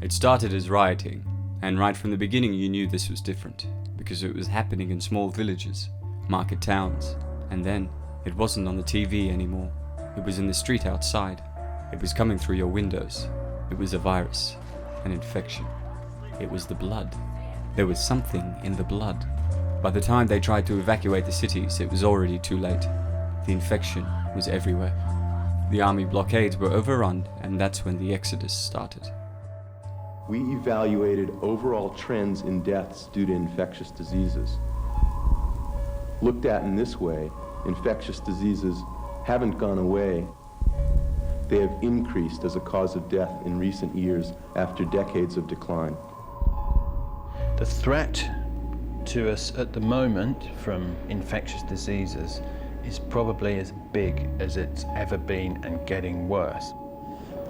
It started as rioting, and right from the beginning you knew this was different, because it was happening in small villages, market towns, and then it wasn't on the TV anymore. It was in the street outside. It was coming through your windows. It was a virus, an infection. It was the blood. There was something in the blood. By the time they tried to evacuate the cities, it was already too late. The infection was everywhere. The army blockades were overrun, and that's when the exodus started. We evaluated overall trends in deaths due to infectious diseases. Looked at in this way, infectious diseases haven't gone away. They have increased as a cause of death in recent years after decades of decline. The threat to us at the moment from infectious diseases is probably as big as it's ever been and getting worse.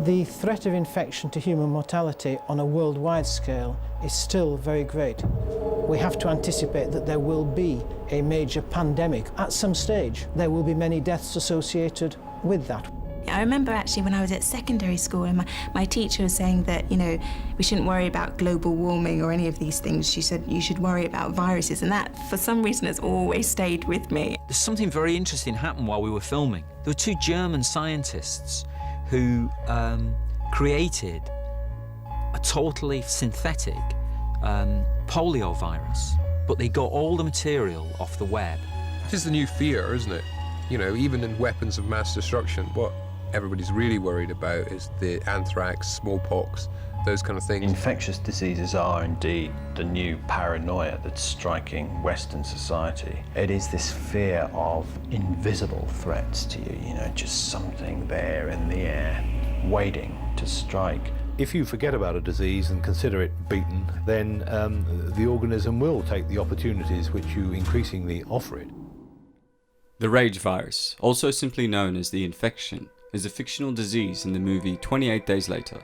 The threat of infection to human mortality on a worldwide scale is still very great. We have to anticipate that there will be a major pandemic at some stage. There will be many deaths associated with that. I remember actually when I was at secondary school and my teacher was saying that, we shouldn't worry about global warming or any of these things. She said you should worry about viruses, and that for some reason has always stayed with me. There's something very interesting happened while we were filming. There were two German scientists who created a totally synthetic polio virus, but they got all the material off the web. This is the new fear, isn't it? Even in weapons of mass destruction, what everybody's really worried about is the anthrax, smallpox, those kind of things. Infectious diseases are indeed the new paranoia that's striking Western society. It is this fear of invisible threats to you, just something there in the air, waiting to strike. If you forget about a disease and consider it beaten, then the organism will take the opportunities which you increasingly offer it. The rage virus, also simply known as the infection, is a fictional disease in the movie 28 Days Later.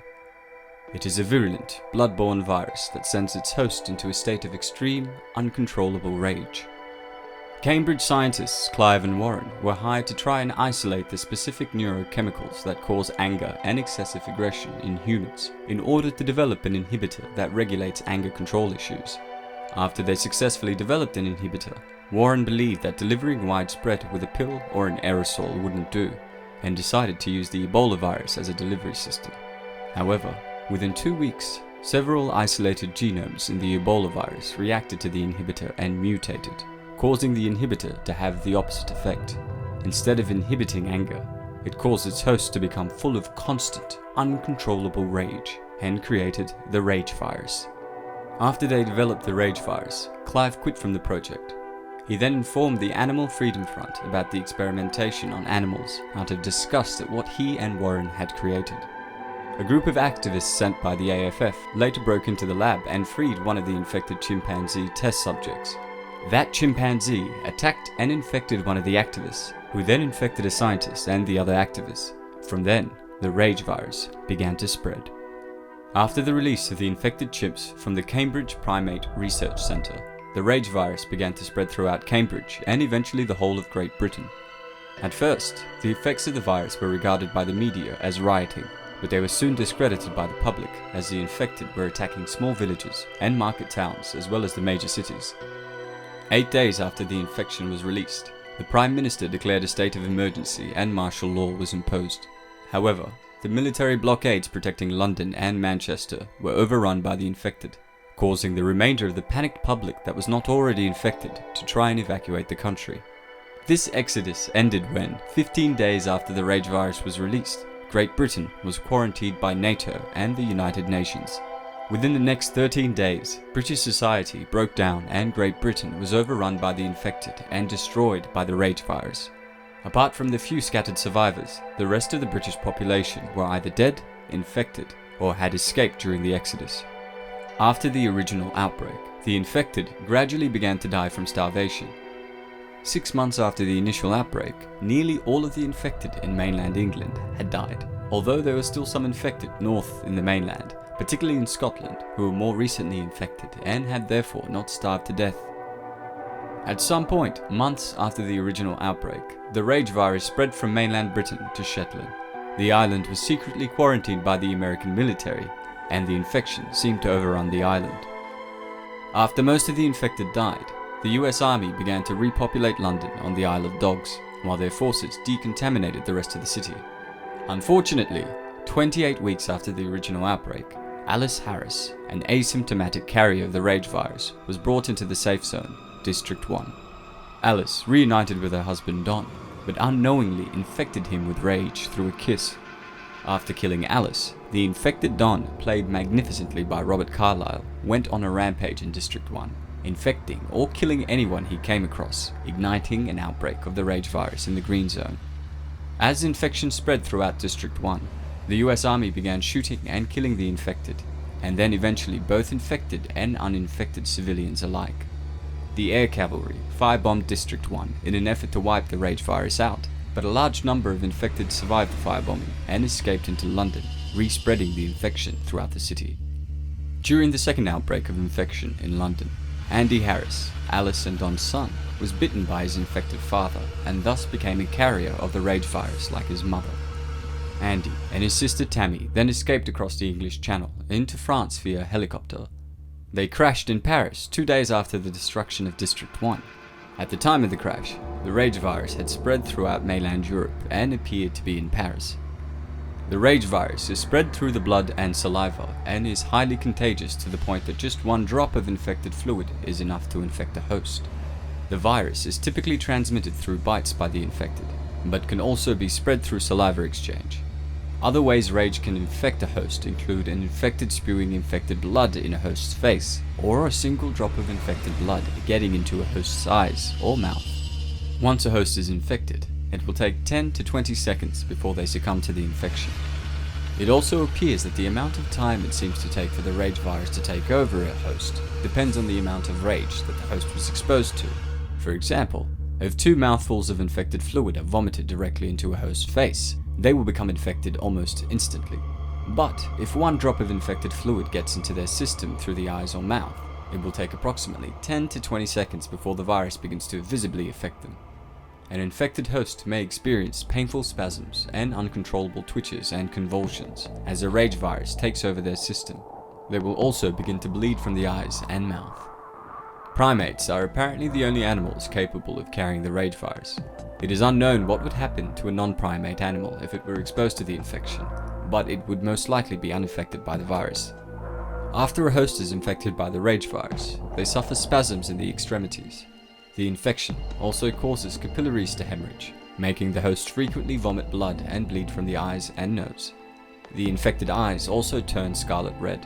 It is a virulent, blood-borne virus that sends its host into a state of extreme, uncontrollable rage. Cambridge scientists Clive and Warren were hired to try and isolate the specific neurochemicals that cause anger and excessive aggression in humans in order to develop an inhibitor that regulates anger control issues. After they successfully developed an inhibitor, Warren believed that delivering widespread with a pill or an aerosol wouldn't do, and decided to use the Ebola virus as a delivery system. However, within 2 weeks, several isolated genomes in the Ebola virus reacted to the inhibitor and mutated, causing the inhibitor to have the opposite effect. Instead of inhibiting anger, it caused its host to become full of constant, uncontrollable rage, and created the rage virus. After they developed the rage virus, Clive quit from the project. He then informed the Animal Freedom Front about the experimentation on animals out of disgust at what he and Warren had created. A group of activists sent by the AFF later broke into the lab and freed one of the infected chimpanzee test subjects. That chimpanzee attacked and infected one of the activists, who then infected a scientist and the other activists. From then, the rage virus began to spread. After the release of the infected chimps from the Cambridge Primate Research Centre, the rage virus began to spread throughout Cambridge and eventually the whole of Great Britain. At first, the effects of the virus were regarded by the media as rioting, but they were soon discredited by the public as the infected were attacking small villages and market towns as well as the major cities. 8 days after the infection was released, the Prime Minister declared a state of emergency and martial law was imposed. However, the military blockades protecting London and Manchester were overrun by the infected, causing the remainder of the panicked public that was not already infected to try and evacuate the country. This exodus ended when, 15 days after the rage virus was released, Great Britain was quarantined by NATO and the United Nations. Within the next 13 days, British society broke down and Great Britain was overrun by the infected and destroyed by the rage virus. Apart from the few scattered survivors, the rest of the British population were either dead, infected, or had escaped during the exodus. After the original outbreak, the infected gradually began to die from starvation. 6 months after the initial outbreak, nearly all of the infected in mainland England had died, although there were still some infected north in the mainland, particularly in Scotland, who were more recently infected and had therefore not starved to death. At some point, months after the original outbreak, the rage virus spread from mainland Britain to Shetland. The island was secretly quarantined by the American military, and the infection seemed to overrun the island. After most of the infected died, the US Army began to repopulate London on the Isle of Dogs, while their forces decontaminated the rest of the city. Unfortunately, 28 weeks after the original outbreak, Alice Harris, an asymptomatic carrier of the rage virus, was brought into the safe zone, District 1. Alice reunited with her husband Don, but unknowingly infected him with rage through a kiss. After killing Alice, the infected Don, played magnificently by Robert Carlyle, went on a rampage in District 1, infecting or killing anyone he came across, igniting an outbreak of the rage virus in the Green Zone. As infection spread throughout District 1, the US Army began shooting and killing the infected, and then eventually both infected and uninfected civilians alike. The air cavalry firebombed District 1 in an effort to wipe the rage virus out, but a large number of infected survived the firebombing and escaped into London, re-spreading the infection throughout the city. During the second outbreak of infection in London, Andy Harris, Alice and Don's son, was bitten by his infected father and thus became a carrier of the rage virus like his mother. Andy and his sister Tammy then escaped across the English Channel into France via helicopter. They crashed in Paris 2 days after the destruction of District 1. At the time of the crash, the rage virus had spread throughout mainland Europe and appeared to be in Paris. The rage virus is spread through the blood and saliva and is highly contagious to the point that just one drop of infected fluid is enough to infect a host. The virus is typically transmitted through bites by the infected, but can also be spread through saliva exchange. Other ways rage can infect a host include an infected spewing infected blood in a host's face, or a single drop of infected blood getting into a host's eyes or mouth. Once a host is infected, it will take 10 to 20 seconds before they succumb to the infection. It also appears that the amount of time it seems to take for the rage virus to take over a host depends on the amount of rage that the host was exposed to. For example, if 2 mouthfuls of infected fluid are vomited directly into a host's face, they will become infected almost instantly. But if 1 drop of infected fluid gets into their system through the eyes or mouth, it will take approximately 10 to 20 seconds before the virus begins to visibly affect them. An infected host may experience painful spasms and uncontrollable twitches and convulsions as a rage virus takes over their system. They will also begin to bleed from the eyes and mouth. Primates are apparently the only animals capable of carrying the rage virus. It is unknown what would happen to a non-primate animal if it were exposed to the infection, but it would most likely be unaffected by the virus. After a host is infected by the rage virus, they suffer spasms in the extremities. The infection also causes capillaries to hemorrhage, making the host frequently vomit blood and bleed from the eyes and nose. The infected eyes also turn scarlet red.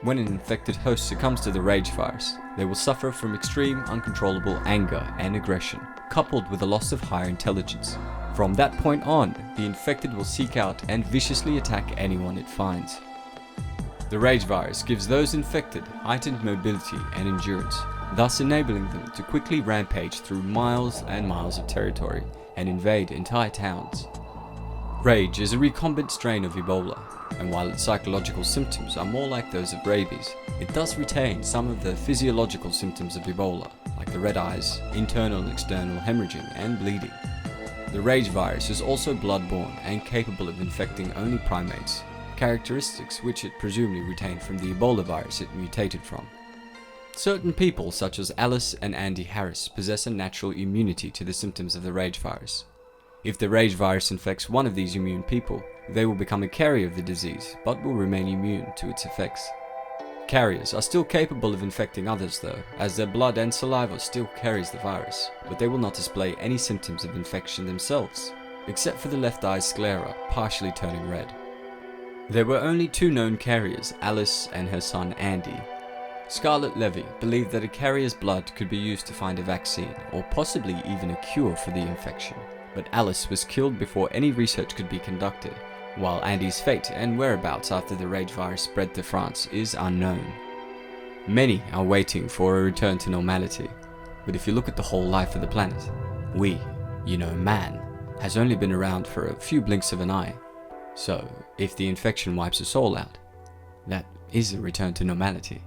When an infected host succumbs to the rage virus, they will suffer from extreme uncontrollable anger and aggression, coupled with a loss of higher intelligence. From that point on, the infected will seek out and viciously attack anyone it finds. The rage virus gives those infected heightened mobility and endurance, thus enabling them to quickly rampage through miles and miles of territory and invade entire towns. Rage is a recombinant strain of Ebola, and while its psychological symptoms are more like those of rabies, it does retain some of the physiological symptoms of Ebola, like the red eyes, internal and external hemorrhaging, and bleeding. The rage virus is also blood-borne and capable of infecting only primates, characteristics which it presumably retained from the Ebola virus it mutated from. Certain people, such as Alice and Andy Harris, possess a natural immunity to the symptoms of the rage virus. If the rage virus infects one of these immune people, they will become a carrier of the disease, but will remain immune to its effects. Carriers are still capable of infecting others though, as their blood and saliva still carries the virus, but they will not display any symptoms of infection themselves, except for the left eye's sclera partially turning red. There were only 2 known carriers, Alice and her son Andy. Scarlett Levy believed that a carrier's blood could be used to find a vaccine, or possibly even a cure for the infection, but Alice was killed before any research could be conducted, while Andy's fate and whereabouts after the rage virus spread to France is unknown. Many are waiting for a return to normality, but if you look at the whole life of the planet, man, has only been around for a few blinks of an eye. So, if the infection wipes us all out, that is a return to normality.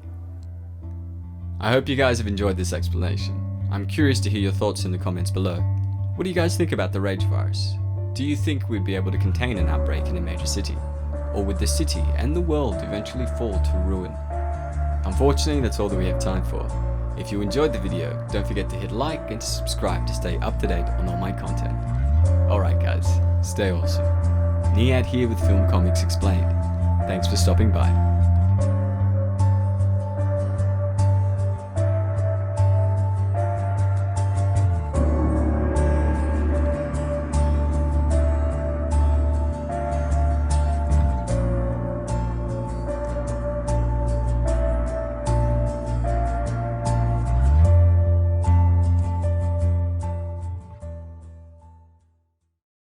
I hope you guys have enjoyed this explanation. I'm curious to hear your thoughts in the comments below. What do you guys think about the rage virus? Do you think we'd be able to contain an outbreak in a major city? or would the city and the world eventually fall to ruin? Unfortunately, that's all that we have time for. If you enjoyed the video, don't forget to hit like and to subscribe to stay up to date on all my content. Alright guys, stay awesome. Niad here with Film Comics Explained. Thanks for stopping by.